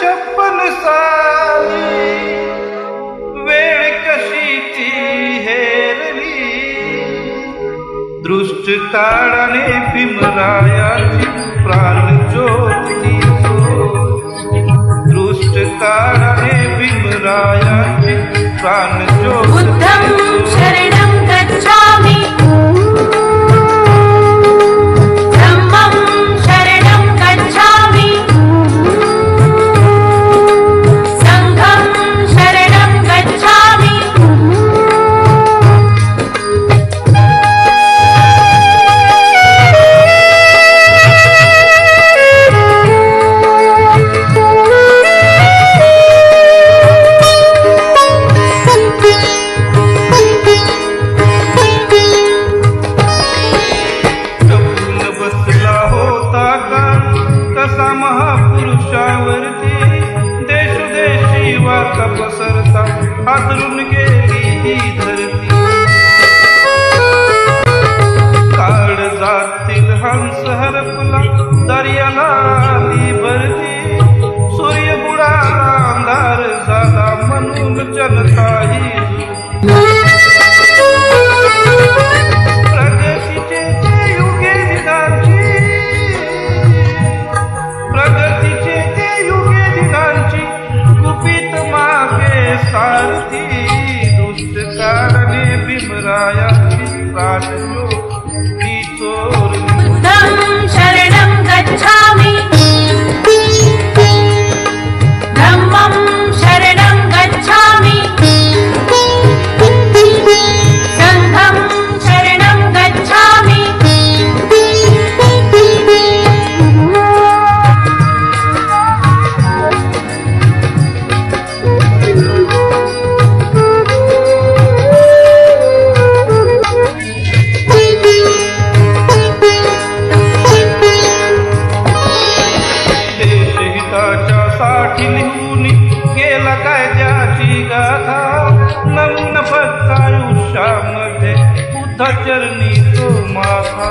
56 साली वेळ कशी ती हेरली, दृष्ट काळाने भीमरायाची प्राण ज्योती दृष्ट काळाने भीमरायाची प्राण ज्योती बुद्धं शरणं गच्छामि धम्मं शरणं गच्छामि संघं शरणं गच्छामि महापुरुषावरती देशोदेशी वार्ता पसरता हादरून गेली ही धरती, काळजातील हंस हरपला दर्याला आली भरती, सूर्य बुडाला अंधार झाला म्हणून जनताही प्रगतीचे ते युगे दिनांची प्रगतीचे ते युगे दिनांची गुपित मागे सारथी, दुष्ट काळाने भीमरायाची प्राण ज्योती चोरली. बुद्धं शरणं गच्छामि धम्मं शरणं गच्छामि संघं शरणं गच्छामि साठी लिहून गेला कायद्याची गाथा, नवीन फक्त आयुष्यामध्ये बुद्धाचरणी तो माथा.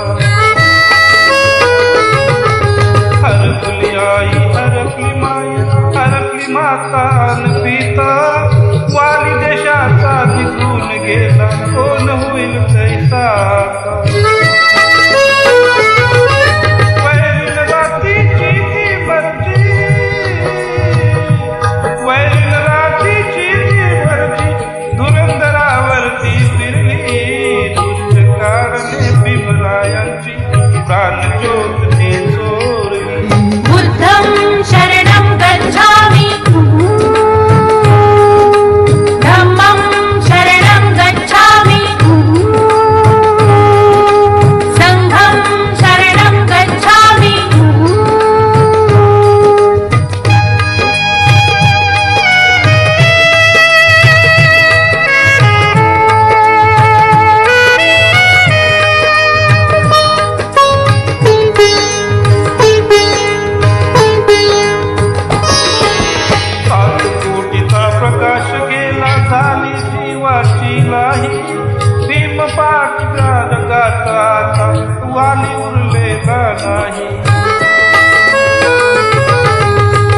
हरपली आई हरपली माय हरपली माता न पिता, वाली देशाचा निघून गेला कोण होईल कैसा. प्राण ज्योती चोरली. बुद्धं शरणं गच्छामि धम्मं शरणं गच्छामि संघं शरणं गच्छामि प्रकाश गेला झाली जीवाची लाही, भीम पाठ गाता आता वाली उरलेला नाही.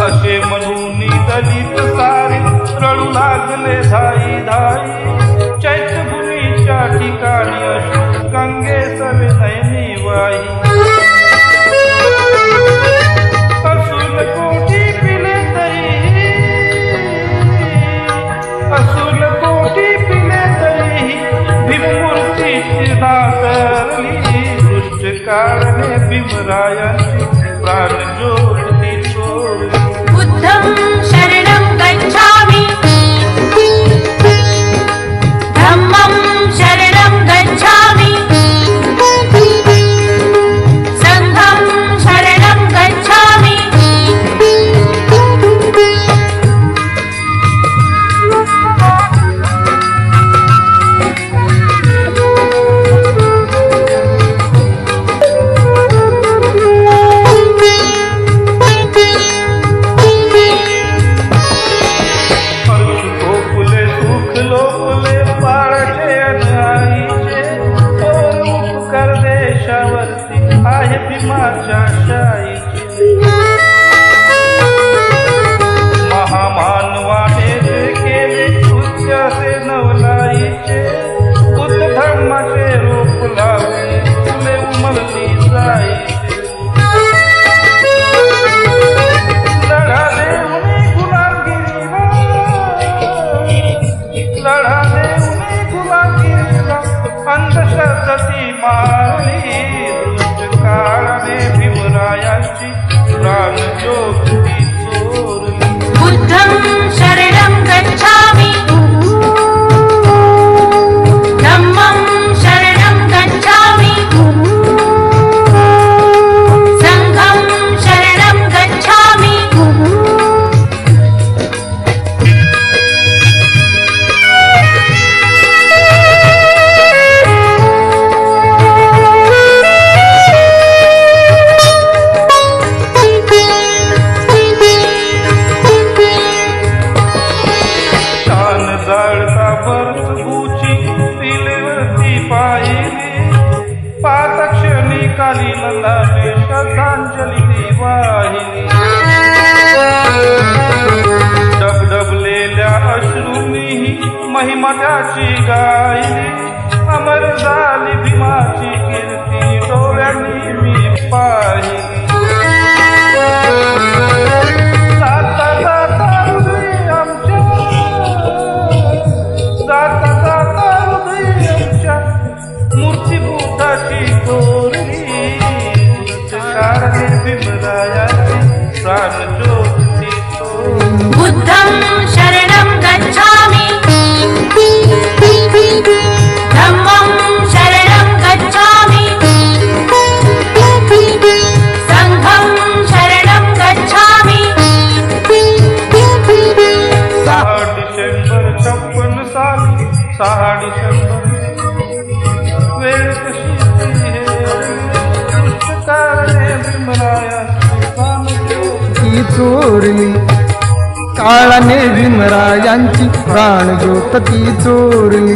असे म्हणून दलित सारे रडू लागले धाई धाई, चैत्यभूमीच्या ठिकाणी अशी गंगे सवे नयनी वाही. असूल कोटी पिले तरी असूल कोटी पिले तरी भीममूर्तीची नाकारली, दृष्ट काळाने भीमरायाची प्राण ज्योती चोरली. बुद्धं शरणं गच्छामि धम्मं शरणं गच्छामि संघं शरणं गच्छामि आहे भीमाच्या शाईची. काली नंदाने श्रद्धांजली वाहिली डबडबलेल्या अश्रूंनी महिमा त्याची गायली अमर झाली भीमाची कीर्ती डोळ्यांनी मी पाहिली जाता जाता हृदय आमच्या जाता जाता हृदय आमच्या मूर्तिभूताची कोरली कारणे भीमरायाची प्राणज्योती बुद्धं शरणं गच्छामि धम्मं शरणं गच्छामि संघं शरणं गच्छामि 6 डिसेंबर 56 साली 6 डिसेंबर वेळ कशी हे कारणे भीमरायाची प्राणज्योती ती चोरली काळाने भीमरायांची प्राणज्योत ती चोरली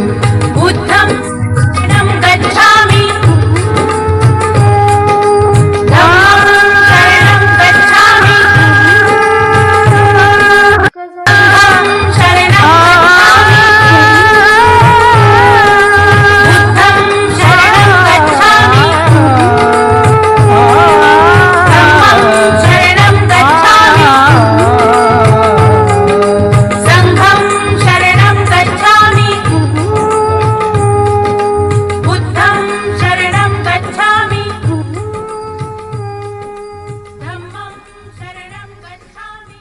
बुद्धं